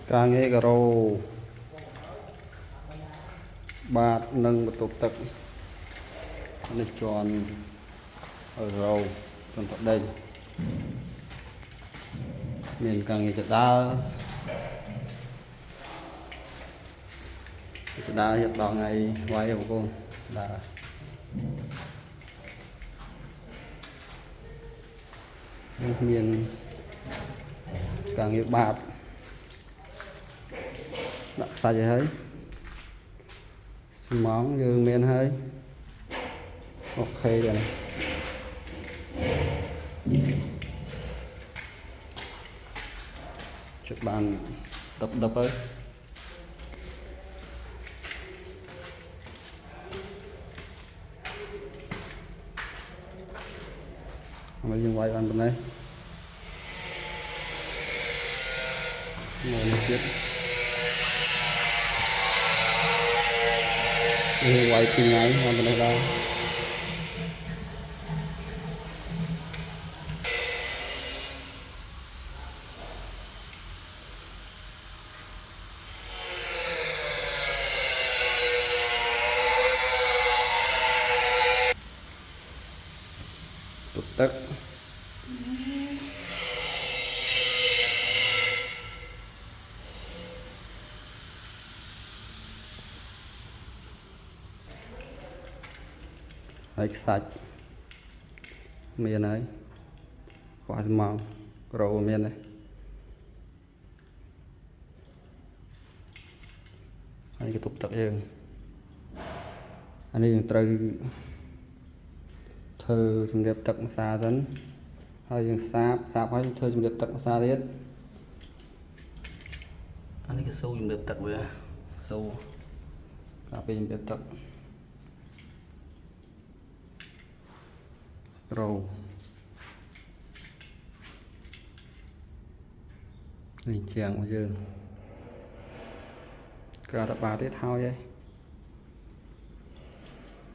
càng nghe cà rô bát nâng một tục tật nó tròn ở râu tròn thật đây mình càng nghe chợ đá hiện đó ngày quay của cô là miền càng nghe bát đặt tay hơi món như miền hơi ok rồi chụp bàn đập đập ấy mà dừng quay bàn bên đây ngồi tiếp quay từng ngày bàn bên đây đâu tục tắc sạch miền ấy quả mỏng rau miền này anh cái tục tắc dương anh ấy trời thơ trong đẹp tắc xa dẫn hơi dừng sáp sáp hơi thơ trong đẹp tắc xa hết anh ấy cái sâu trong đẹp tắc về sâu cà phê trong đẹp tắc rau mình chèn bây giờ cả tập ba tiết thao vậy